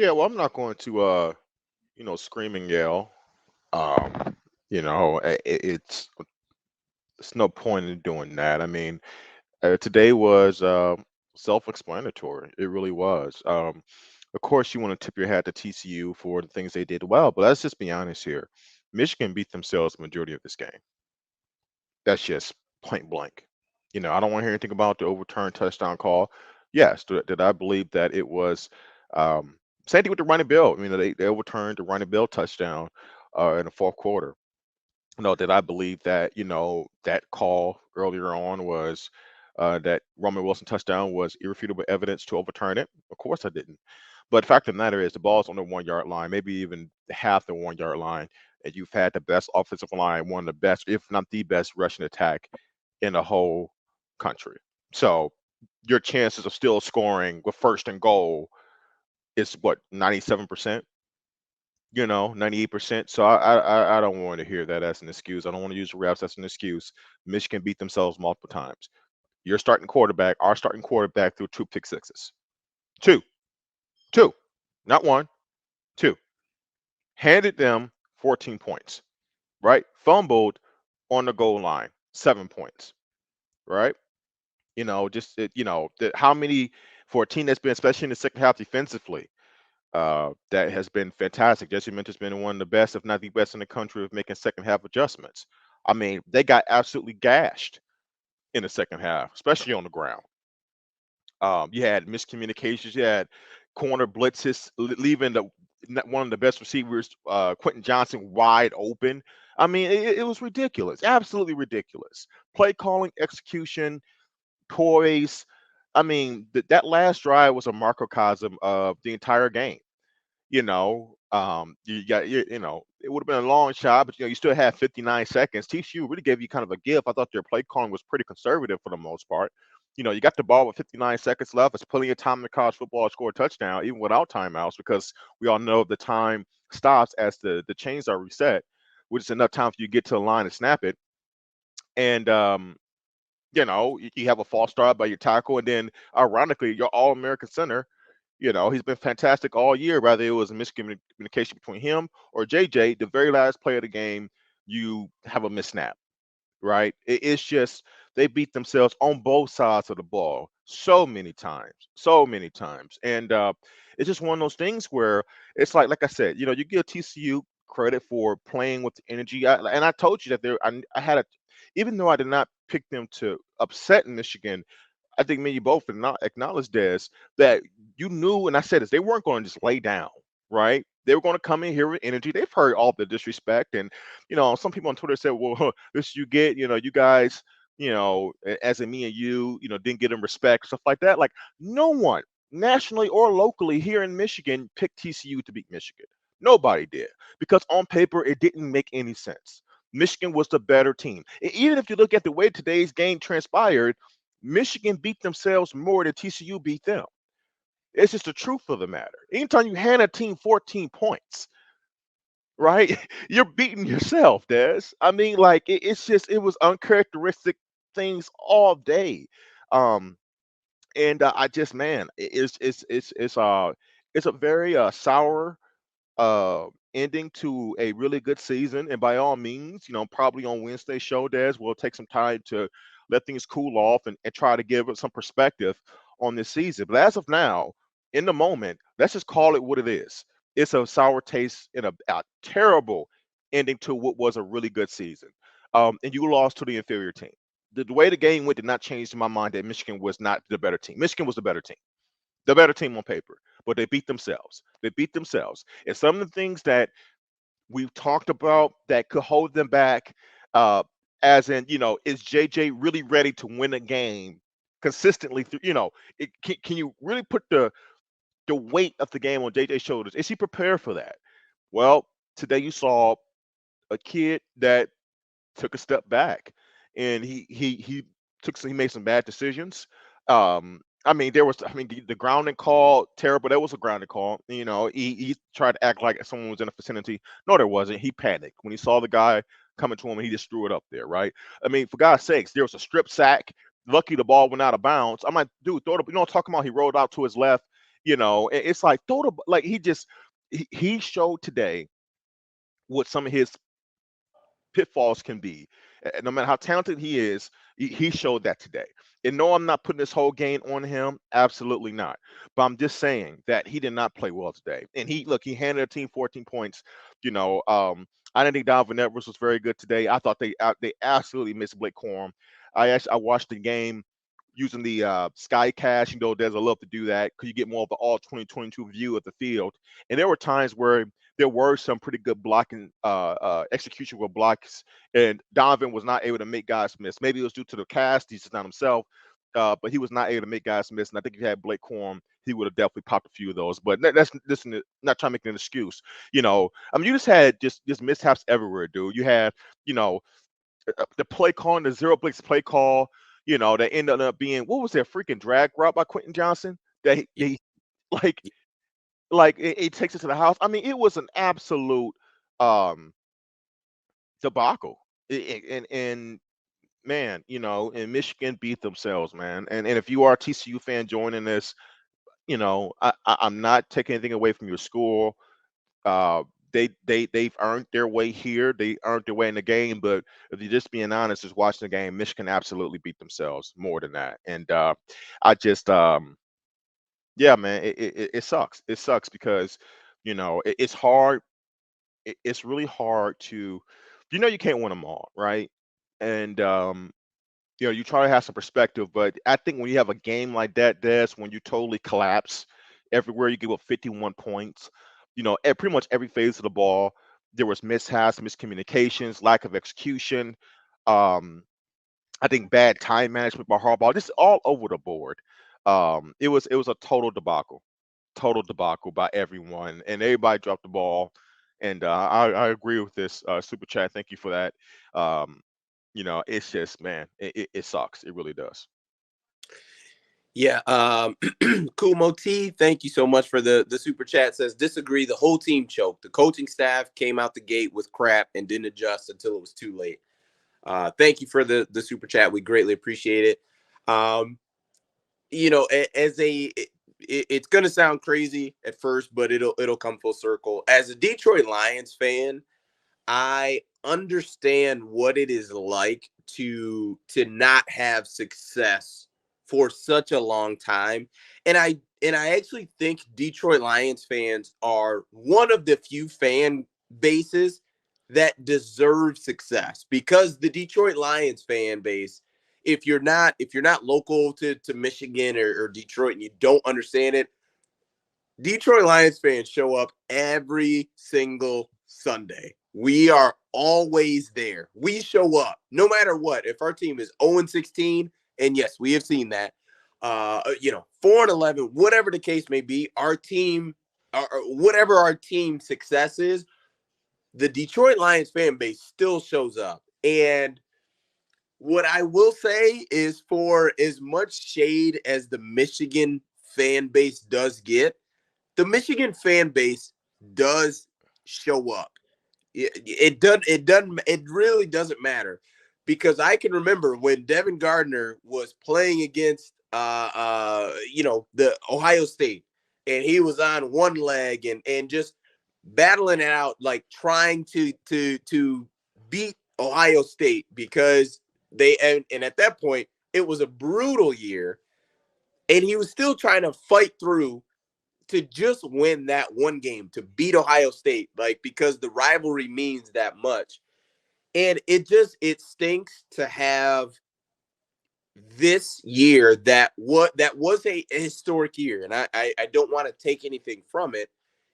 Yeah, well, I'm not going to scream and yell. Um, it's no point in doing that. I mean, today was self-explanatory. It really was. Of course, you want to tip your hat to TCU for the things they did well, but let's just be honest here. Michigan beat themselves the majority of this game. That's just point blank. I don't want to hear anything about the overturned touchdown call. Yes, did I believe that it was um, same thing with the running bill? I mean, they overturned the running bill touchdown in the fourth quarter. Did I believe that that call earlier on was that Roman Wilson touchdown was irrefutable evidence to overturn it? Of course I didn't. But the fact of the matter is the ball's on the 1 yard line, maybe even half the 1 yard line, and you've had the best offensive line, one of the best, if not the best, rushing attack in the whole country. So your chances of still scoring with first and goal is what, 97%? 98%. So I don't want to hear that as an excuse. I don't want to use the refs as an excuse. Michigan beat themselves multiple times. Our starting quarterback threw two pick sixes. Two, two, not one, two. Handed them 14 points, right? Fumbled on the goal line, 7 points, right? How many for a team that's been, especially in the second half defensively, that has been fantastic. Jesse Minter's been one of the best, if not the best in the country, of making second half adjustments. I mean, they got absolutely gashed in the second half, especially on the ground. You had miscommunications. You had corner blitzes, leaving one of the best receivers, Quentin Johnson, wide open. I mean, it was ridiculous, absolutely ridiculous. Play calling, execution, poise. I mean, that last drive was a microcosm of the entire game. It would have been a long shot, but you still had 59 seconds. TCU really gave you kind of a gift. I thought their play calling was pretty conservative for the most part. You got the ball with 59 seconds left. It's plenty of time in college football to score a touchdown, even without timeouts, because we all know the time stops as the chains are reset, which is enough time for you to get to the line and snap it. And you have a false start by your tackle, and then ironically, your All-American center, he's been fantastic all year. Whether it was a miscommunication between him or JJ, the very last play of the game, you have a missnap, right? It's just they beat themselves on both sides of the ball so many times, and it's just one of those things where it's like I said, you give TCU credit for playing with the energy. And I told you that I had a, even though I did not pick them to upset Michigan, I think me and you both acknowledged this, that you knew, and I said this, they weren't going to just lay down, right? They were going to come in here with energy. They've heard all the disrespect, and some people on Twitter said, "Well, this you get, you guys, as in me and you, didn't get them respect, stuff like that." Like no one, nationally or locally here in Michigan, picked TCU to beat Michigan. Nobody did, because on paper it didn't make any sense. Michigan was the better team. Even if you look at the way today's game transpired, Michigan beat themselves more than TCU beat them. It's just the truth of the matter. Anytime you hand a team 14 points, right, you're beating yourself, Des. I mean, like it was uncharacteristic things all day. Um, and I just, man, it's a very sour ending to a really good season. And by all means, probably on Wednesday show, Des, we'll take some time to let things cool off and try to give it some perspective on this season. But as of now, in the moment, let's just call it what it is. It's a sour taste and a terrible ending to what was a really good season. And you lost to the inferior team. The way the game went did not change my mind that Michigan was not the better team. Michigan was the better team on paper, but they beat themselves. They beat themselves. And some of the things that we've talked about that could hold them back, uh, as in, is JJ really ready to win a game consistently? Can you really put the weight of the game on JJ's shoulders? Is he prepared for that? Well, today you saw a kid that took a step back, and he made some bad decisions. I mean, the grounding call terrible. That was a grounding call. He tried to act like someone was in the vicinity. No, there wasn't. He panicked when he saw the guy coming to him, and he just threw it up there. Right? I mean, for God's sakes, there was a strip sack. Lucky the ball went out of bounds. I'm like, dude, throw it up. Talking about he rolled out to his left. It's like throw the like he showed today what some of his pitfalls can be. No matter how talented he is, he showed that today. And no, I'm not putting this whole game on him. Absolutely not. But I'm just saying that he did not play well today. And he handed the team 14 points. I didn't think Donovan Edwards was very good today. I thought they absolutely missed Blake Corum. I watched the game using the Skycast. There's a love to do that because you get more of the all 2022 view of the field. And there were times where there were some pretty good blocking execution with blocks, and Donovan was not able to make guys miss. Maybe it was due to the cast; he's just not himself. But he was not able to make guys miss, and I think if he had Blake Corum, he would have definitely popped a few of those. But that's listen, not trying to make an excuse. You just had just mishaps everywhere, dude. You had, you know, the play call, the zero blitz play call. That ended up being what was that freaking drag route by Quentin Johnson that he like it takes it to the house. I mean, it was an absolute um debacle. And man, and Michigan beat themselves, man. And if you are a TCU fan joining this, I'm not taking anything away from your school. They've earned their way here. They earned their way in the game. But if you're just being honest, just watching the game, Michigan absolutely beat themselves more than that. And I just yeah, man, it sucks. It sucks because it's hard. It's really hard to, you can't win them all, right? And you try to have some perspective, but I think when you have a game like that, that's when you totally collapse everywhere. You give up 51 points. At pretty much every phase of the ball, there was mishaps, miscommunications, lack of execution. Um, I think bad time management by Harbaugh, just all over the board. It was a total debacle by everyone, and everybody dropped the ball. And I agree with this super chat. Thank you for that. Um, it's just, man, it sucks. It really does. Yeah. Kumo T, thank you so much for the super chat. Says disagree. The whole team choked. The coaching staff came out the gate with crap and didn't adjust until it was too late. Thank you for the super chat. We greatly appreciate it. It's going to sound crazy at first, but it'll come full circle. As a Detroit Lions fan, I understand what it is like to not have success for such a long time. And I actually think Detroit Lions fans are one of the few fan bases that deserve success, because the Detroit Lions fan base, if you're not local to Michigan or Detroit and you don't understand it, Detroit Lions fans show up every single Sunday. We are always there. We show up no matter what. If our team is 0-16, and yes, we have seen that, 4-11, whatever the case may be, our team, whatever our team success is, the Detroit Lions fan base still shows up. And what I will say is, for as much shade as the Michigan fan base does get, the Michigan fan base does show up. It really doesn't matter, because I can remember when Devin Gardner was playing against the Ohio State, and he was on one leg and just battling it out, like trying to beat Ohio State, because and at that point it was a brutal year, and he was still trying to fight through to just win that one game, to beat Ohio State, like, because the rivalry means that much. And it stinks to have this year that was a historic year. And I don't want to take anything from it.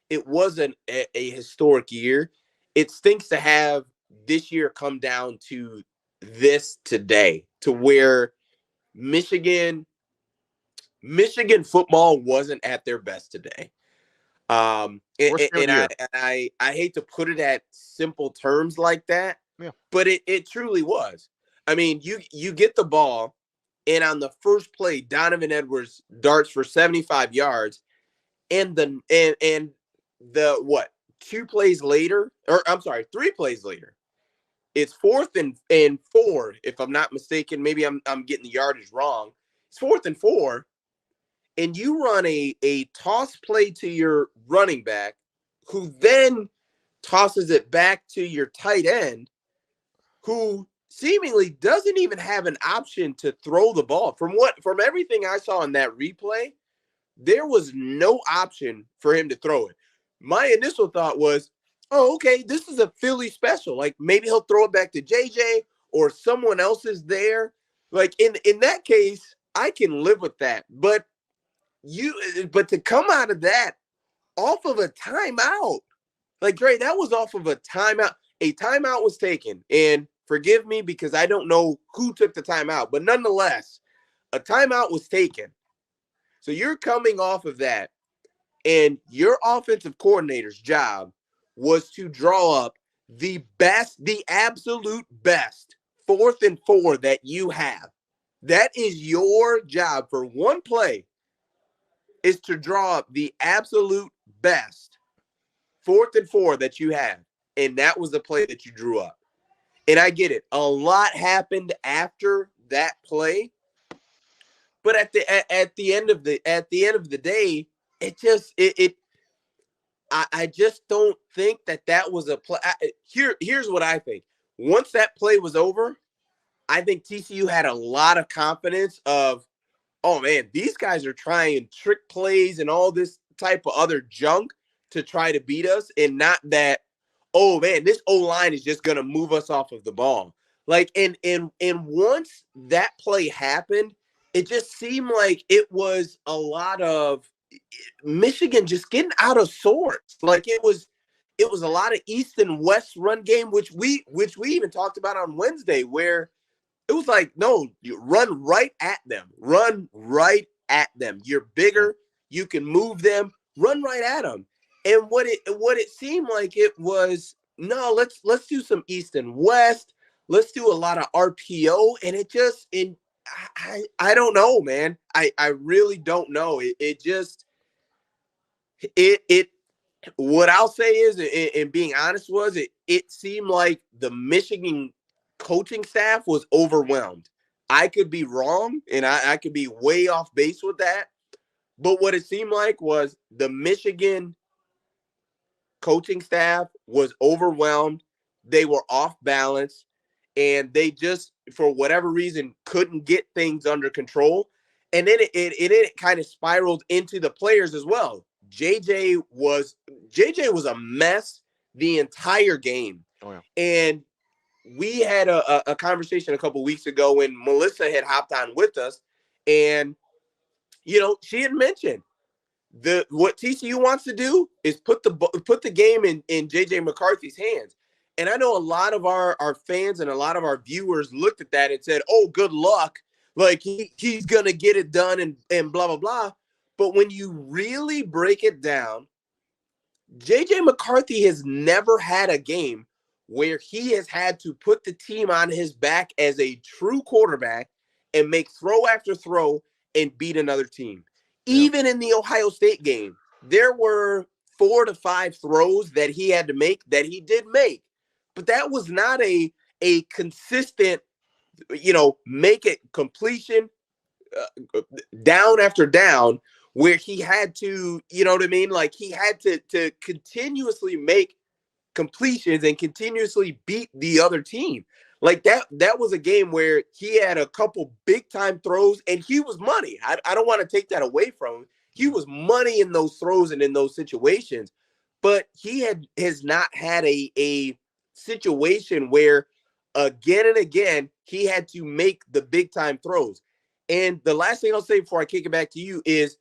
It wasn't a historic year. It stinks to have this year come down to this today, to where Michigan football wasn't at their best today. Worst game of And the year. I hate to put it at simple terms like that, Yeah. but it truly was. I mean, you get the ball, and on the first play, Donovan Edwards darts for 75 yards, and the what, 2 plays later, or I'm sorry, 3 plays later, it's fourth and 4, if I'm not mistaken. Maybe I'm getting the yardage wrong. It's 4th and 4, and you run a toss play to your running back, who then tosses it back to your tight end, who seemingly doesn't even have an option to throw the ball. From everything I saw in that replay, there was no option for him to throw it. My initial thought was, oh, okay, this is a Philly special. Like maybe he'll throw it back to JJ or someone else is there. Like in that case, I can live with that. But to come out of that off of a timeout, like Dre, that was off of a timeout. A timeout was taken, and forgive me because I don't know who took the timeout, but nonetheless, a timeout was taken. So you're coming off of that, and your offensive coordinator's job was to draw up the best, the absolute best 4th and 4 that you have. That is your job for one play, is to draw up the absolute best 4th and 4 that you have. And that was the play that you drew up. And I get it. A lot happened after that play. But at the end of the day, I just don't think that was a play. Here's what I think. Once that play was over, I think TCU had a lot of confidence of, oh man, these guys are trying trick plays and all this type of other junk to try to beat us, and not that, oh man, this O-line is just gonna move us off of the ball. Like, and once that play happened, it just seemed like it was a lot of Michigan just getting out of sorts. Like it was a lot of East and West run game, which we even talked about on Wednesday, where it was like, no, you run right at them. Run right at them. You're bigger. You can move them. Run right at them. And what it seemed like it was, no, let's do some East and West. Let's do a lot of RPO. And it just, I don't know, man. I really don't know. What I'll say is, and being honest, was it seemed like the Michigan coaching staff was overwhelmed. I could be wrong, and I could be way off base with that. But what it seemed like was the Michigan coaching staff was overwhelmed. They were off balance, and they just, for whatever reason, couldn't get things under control. And then it kind of spiraled into the players as well. JJ was a mess the entire game. Oh, yeah. And we had a conversation a couple weeks ago when Melissa had hopped on with us, and she had mentioned what TCU wants to do is put the game in JJ McCarthy's hands. And I know a lot of our fans and a lot of our viewers looked at that and said, "Oh, good luck. Like he's gonna get it done and blah blah blah." But when you really break it down, JJ McCarthy has never had a game where he has had to put the team on his back as a true quarterback and make throw after throw and beat another team. Yeah. Even in the Ohio State game, there were 4 to 5 throws that he had to make that he did make. But that was not a consistent, make it completion down after down, where he had to, you know what I mean? Like he had to continuously make completions and continuously beat the other team. Like that was a game where he had a couple big time throws and he was money. I don't want to take that away from him. He was money in those throws and in those situations, but he has not had a situation where again and again he had to make the big time throws. And the last thing I'll say before I kick it back to you is,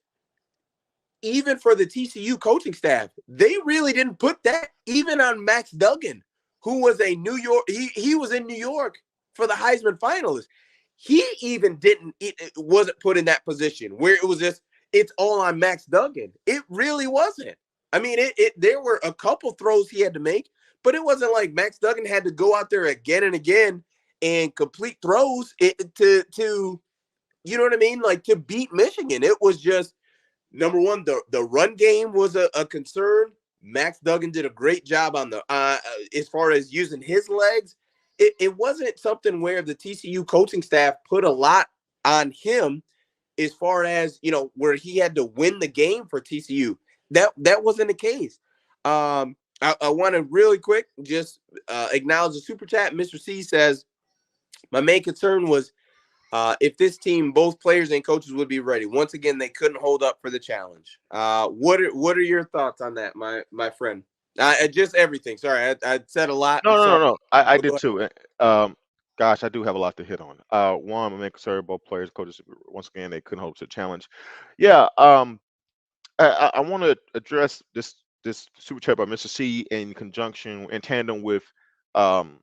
even for the TCU coaching staff, they really didn't put that even on Max Duggan, who was a New York, he was in New York for the Heisman finalist. He even wasn't put in that position where it was just, it's all on Max Duggan. It really wasn't. I mean, there were a couple throws he had to make, but it wasn't like Max Duggan had to go out there again and again and complete throws to you know what I mean? Like to beat Michigan. It was just, number one, the run game was a concern. Max Duggan did a great job on the as far as using his legs. It wasn't something where the TCU coaching staff put a lot on him. as far as, where he had to win the game for TCU. That wasn't the case. I want to really quick just acknowledge the super chat. Mr. C says, my main concern was if this team, both players and coaches would be ready. Once again, they couldn't hold up for the challenge. What are your thoughts on that, my friend? Just everything. Sorry, I said a lot. No, I'm no, no, sorry. no. I Go did ahead. too. Gosh, I do have a lot to hit on. One, I'm making sure both players, coaches, once again, they couldn't hold up to the challenge. Yeah. I want to address this super chat by Mr. C in conjunction in tandem with um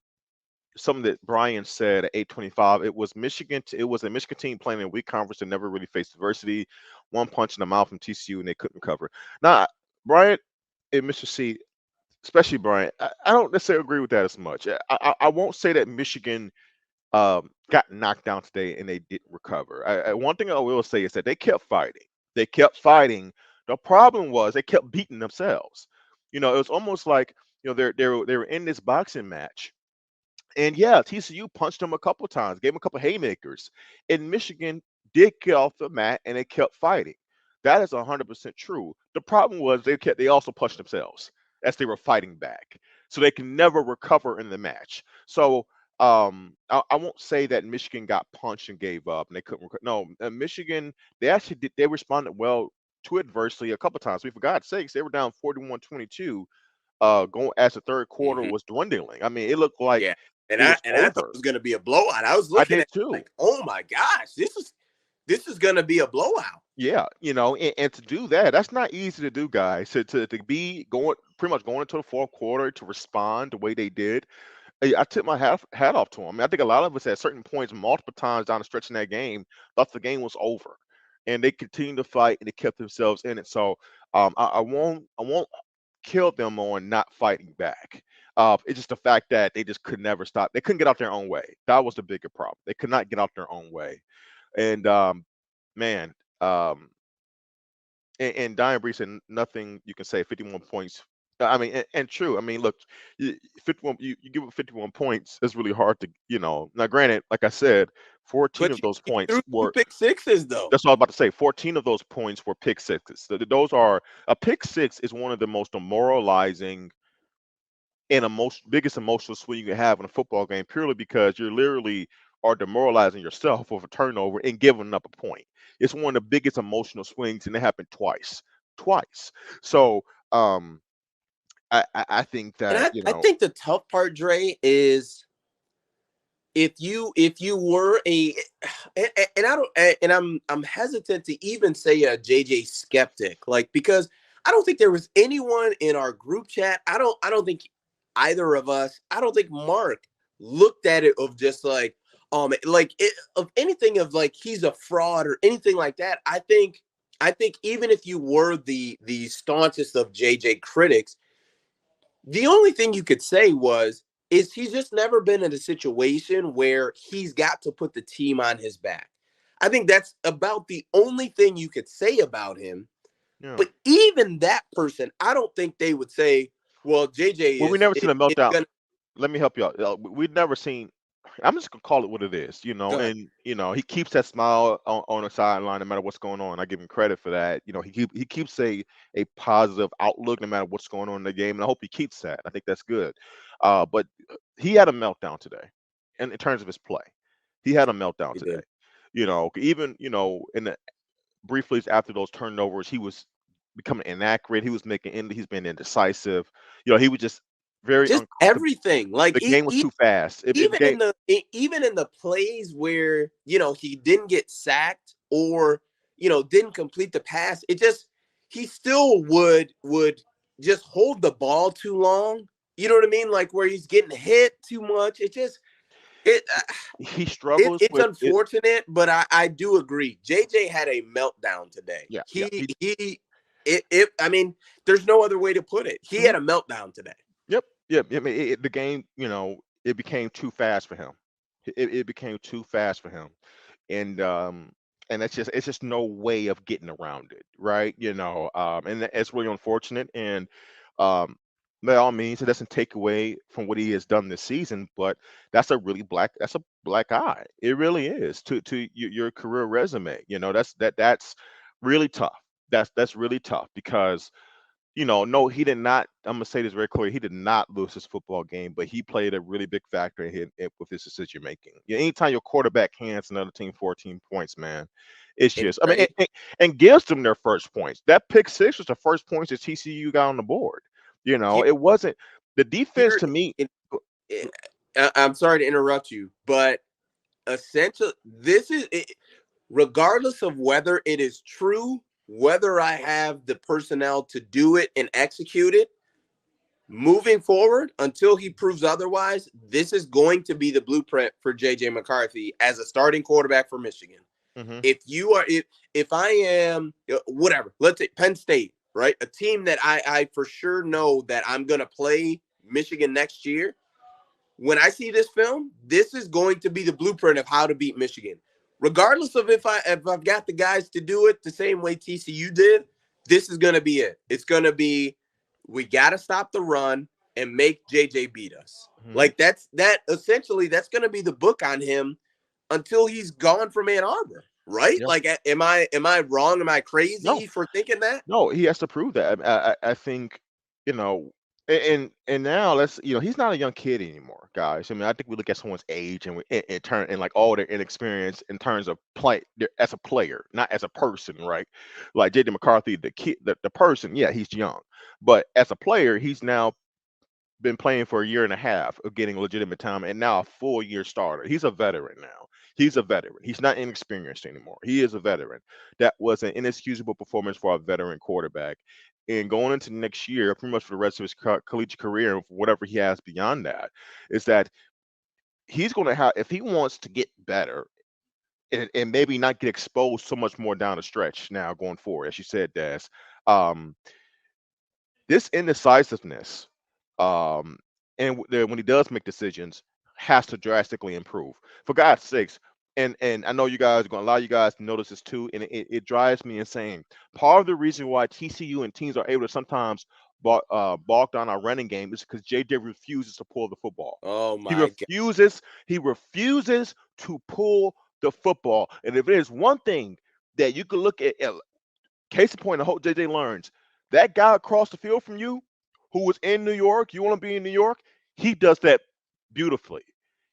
something that Brian said at 8:25. It was Michigan. It was a Michigan team playing in a weak conference that never really faced adversity. One punch in the mouth from TCU and they couldn't recover. Now, Brian and Mr. C, especially Brian, I don't necessarily agree with that as much. I won't say that Michigan got knocked down today and they didn't recover. One thing I will say is that they kept fighting. They kept fighting. The problem was they kept beating themselves. It was almost like they were in this boxing match, and yeah, TCU punched them a couple times, gave them a couple haymakers, and Michigan did get off the mat and they kept fighting. That is 100% true. The problem was they also punched themselves as they were fighting back, so they can never recover in the match. So I won't say that Michigan got punched and gave up and they couldn't. No, Michigan, they actually did. They responded well to adversity a couple times. We forgot sakes, they were down 41-22 going as the third quarter Mhm. was dwindling. I mean, it looked like Yeah, and it I was and I thought it over. was going to be a blowout. I was I looking did at it too. like, oh my gosh, this is going to be a blowout. Yeah, and to do that, that's not easy to do, guys. To be going pretty much going into the fourth quarter to respond the way they did, I tip my hat off to them. I mean, I think a lot of us at certain points, multiple times down the stretch in that game, thought the game was over, and they continued to fight and they kept themselves in it. So I won't kill them on not fighting back. It's just the fact that they just could never stop. They couldn't get out their own way. That was the bigger problem. They could not get out their own way. And man, um, and Diane Bree said nothing you can say. 51 points. I mean, and true. I mean, look, 51. You give it 51 points. It's really hard to, Now, granted, like I said, 14 But of those you points threw two were. pick sixes though. That's what I was about to say. 14 of those points were pick sixes. Those are a pick six is one of the most demoralizing and biggest emotional swing you can have in a football game, purely because you're literally are demoralizing yourself with a turnover and giving up a point. It's one of the biggest emotional swings, and it happened twice. So I think And that I think the tough part, Dre, is if you were a and I don't and I'm hesitant to even say a JJ skeptic, like, because I don't think there was anyone in our group chat. I don't think either of us, I don't think Mark looked at it of just like of anything of like he's a fraud or anything like that. I think even if you were the staunchest of JJ critics, the only thing you could say is he's just never been in a situation where he's got to put the team on his back. I think that's about the only thing you could say about him. yeah. But even that person, I don't think they would say, well, JJ Well, we never seen a is meltdown. gonna Let me help you out. We've never seen. I'm just gonna call it what it is, go ahead. and he keeps that smile on the sideline no matter what's going on. I give him credit for that. He keeps a positive outlook no matter what's going on in the game, and I hope he keeps that. I think that's good. But he had a meltdown today, in terms of his play. He had a meltdown He today. did. Even in the briefly after those turnovers, he was becoming inaccurate. He was he's been indecisive. He was just very Just uncomfortable. everything. Like The game was too fast. The even game. in even in the plays where he didn't get sacked or didn't complete the pass, it just he still would just hold the ball too long. You know what I mean? Like where he's getting hit too much. It He it, struggles it's with it. unfortunate, but I do agree. JJ had a meltdown today. Yeah, yeah. He I mean, there's no other way to put it. He Mhm. had a meltdown today. Yep, yep. I mean, the game, it became too fast for him. It became too fast for him, and it's just no way of getting around it, right? And it's really unfortunate. And um, by all means, it doesn't take away from what he has done this season, but that's a black eye. It really is to your career resume. That's really tough. That's really tough because no, he did not. I'm gonna say this very clearly. He did not lose his football game, but he played a really big factor with his decision making. Anytime your quarterback hands another team 14 points, man, it's And just. I mean, right and gives them their first points. That pick six was the first points that TCU got on the board. here, It wasn't the defense here to me. eh, I'm sorry to interrupt you, but essentially, this is regardless of whether it is true, whether I have the personnel to do it and execute it. Moving forward, until he proves otherwise, this is going to be the blueprint for JJ McCarthy as a starting quarterback for Michigan. Mhm. If I am whatever, let's say Penn State, right? A team that I for sure know that I'm gonna play Michigan next year. When I see this film, this is going to be the blueprint of how to beat Michigan. Regardless of if I've got the guys to do it the same way TCU did, this is gonna be it. It's gonna be we gotta stop the run and make JJ beat us. Mhm. Like essentially that's gonna be the book on him until he's gone from Ann Arbor, right? Yeah. Like, am I wrong? Am I No. crazy for thinking that? No, he has to prove that. I think, you know, and now he's not a young kid anymore, guys. I mean, I think we look at someone's age and in turn and like all their inexperience in terms of play as a player, not as a person, right? Like J.D. McCarthy, the kid, the person, yeah, he's young, but as a player, he's now been playing for a year and a half of getting legitimate time and now a full year starter. He's a veteran now. He's a veteran. He's not inexperienced anymore. He is a veteran. That was an inexcusable performance for a veteran quarterback. And going into next year, pretty much for the rest of his collegiate career and whatever he has beyond that, is that he's going to have, if he wants to get better and maybe not get exposed so much more down the stretch now going forward, as you said, Des, um, this indecisiveness, um, and when he does make decisions, has to drastically improve. For God's sakes, and I know you guys are going to allow you guys to notice this too, and it drives me insane. Part of the reason why TCU and teams are able to sometimes balk down our running game is because JJ refuses to pull the football. Oh He my god. refuses. He refuses to pull the football. And if there's one thing that you could look at, case in point, I hope JJ learns that guy across the field from you who was in New York, you want to be in New York, he does that beautifully.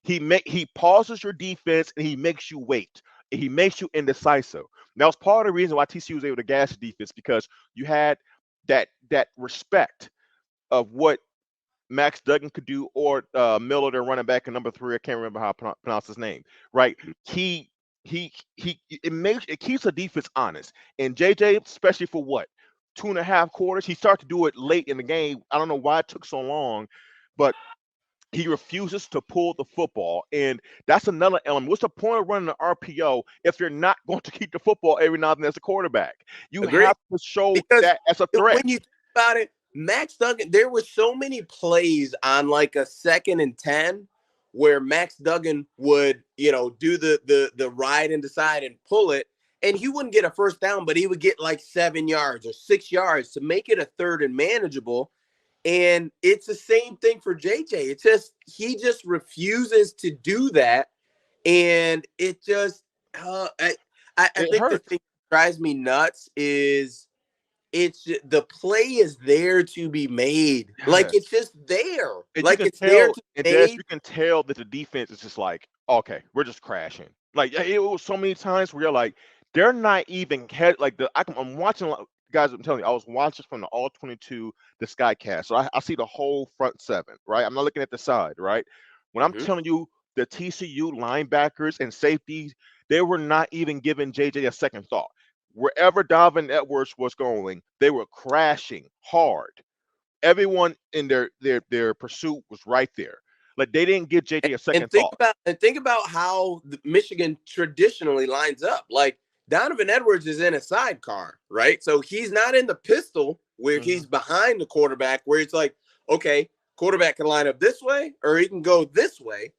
He pauses your defense and he makes you wait. He makes you indecisive. That was part of the reason why TCU was able to gas the defense because you had that respect of what Max Duggan could do, or Miller, their running back, and number three. I can't remember how I pronounce his name. Right? It keeps the defense honest. And JJ, especially for what 2.5 quarters, he started to do it late in the game. I don't know why it took so long, but he refuses to pull the football, and that's another element. What's the point of running an RPO if you're not going to keep the football every now and then as a quarterback? You Agree. have to show Because that as a threat. when you think about it, Max Duggan, there were so many plays on like a 2nd and 10 where Max Duggan would, do the ride and decide and pull it, and he wouldn't get a first down, but he would get like 7 yards or 6 yards to make it a third and manageable. And it's the same thing for JJ. It's just he just refuses to do that, and it just I It think the hurts. thing that drives me nuts is the play is there to be made. Like Yes. it's just there. And you Like can it's there tell, to and be Des, made. you can tell that the defense is just like, okay, we're just crashing. Like it was so many times where you're like, they're not even like I'm watching, guys. I'm telling you, I was watching from the all 22, the Skycast, so I see the whole front seven, right? I'm not looking at the side, right? When I'm Mhm. telling you, the TCU linebackers and safeties, they were not even giving JJ a second thought. Wherever Donovan Edwards was going, they were crashing hard. Everyone in their pursuit was right there. Like they didn't give JJ a And second think thought. about and think about how Michigan traditionally lines up. Like Donovan Edwards is in a sidecar, right? So he's not in the pistol where Mhm. he's behind the quarterback, where it's like, okay, quarterback can line up this way or he can go this way.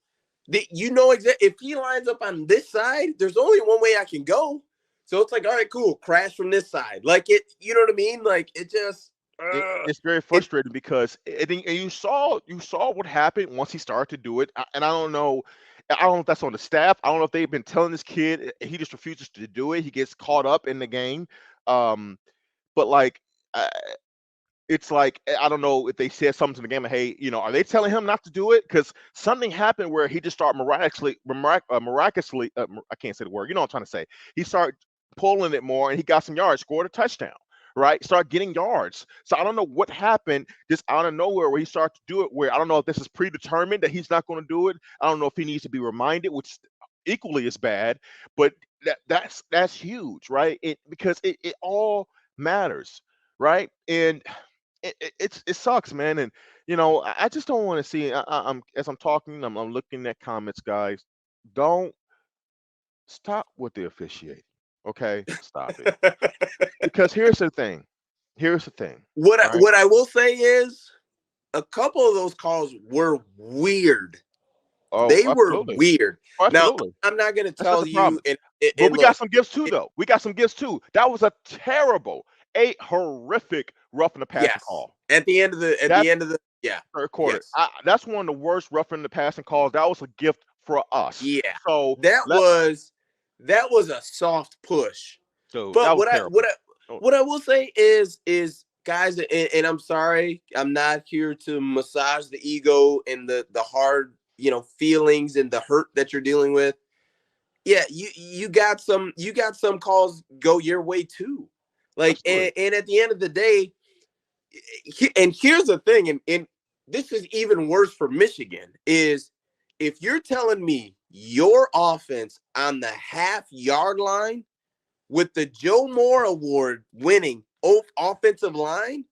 If he lines up on this side, there's only one way I can go. So it's like, all right, cool, crash from this side. Like you know what I mean? Like it just It's very It, frustrating because and you saw what happened once he started to do it, and I don't know if that's on the staff. I don't know if they've been telling this kid he just refuses to do it. He gets caught up in the game, um, but like. Uh, it's like I don't know if they said something to the game. Hey, are they telling him not to do it? Because something happened where he just started miraculously. I can't say the word. You know what I'm trying to say. He started pulling it more, and he got some yards, scored a touchdown. Right, start getting yards. So I don't know what happened just out of nowhere where he started to do it. Where I don't know if this is predetermined that he's not going to do it. I don't know if he needs to be reminded, which equally is bad. But that's huge, right? Because it all matters, right? And it sucks, man. And I just don't want to see. I'm as I'm talking, I'm looking at comments, guys. Don't stop with the officiating. Okay, stop it. Because here's the thing. Here's the thing. Right? what I will say is a couple of those calls were weird. Oh, They were absolutely. weird. Oh, Now, absolutely. I'm not going to That's not tell the you, problem. But and we got look, some gifts too, it, though. We got some gifts too. That was a terrible, a horrific roughing the passing yes. call. At That the end of the, yeah, third quarter. yes, That's one of the worst roughing the passing calls. That was a gift for us. yeah. So That let was that was a soft push. dude, that But was terrible. Oh, what I will say is guys, and I'm sorry, I'm not here to massage the ego and the hard feelings and the hurt that you're dealing with. Yeah, you got some calls go your way too. Like, absolutely. and at the end of the day, and here's the thing, and this is even worse for Michigan, is if you're telling me your offense on the half-yard line with the Joe Moore Award winning offensive line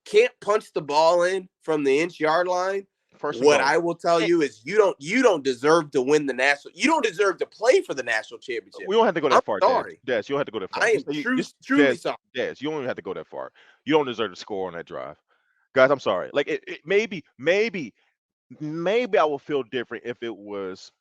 can't punch the ball in from the inch yard line, First and what goal. I will tell Eh, you is you don't deserve to win the national. You don't deserve to play for the national championship. We don't have to go I'm that far, Dez. sorry. Dez, you don't have to go that far. I am truly Dez, sorry. Dez, you don't even have to go that far. You don't deserve to score on that drive, guys. I'm sorry. Like maybe I will feel different if it was,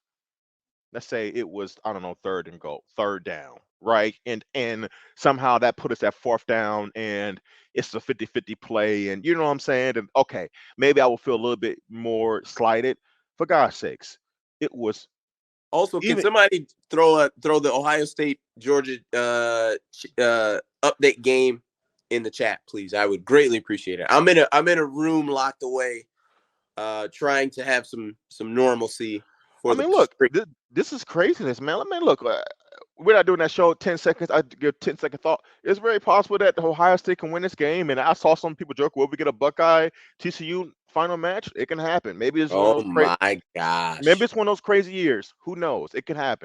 let's say it was, I don't know, third and goal, third down, right? And somehow that put us at fourth down and it's a 50-50 play, and you know what I'm saying? And okay, maybe I will feel a little bit more slighted. For God's sakes, it was Also, can even somebody throw the Ohio State Georgia update game in the chat, please? I would greatly appreciate it. I'm in a room locked away, trying to have some normalcy I for the mean, look, stream. this is craziness, man. I mean, look, we're not doing that show 10 seconds. I give 10-second thought. It's very possible that Ohio State can win this game. And I saw some people joke, will we get a Buckeye TCU final match? It can happen. Oh my Maybe gosh. it's one of those crazy years. Who knows? It can happen.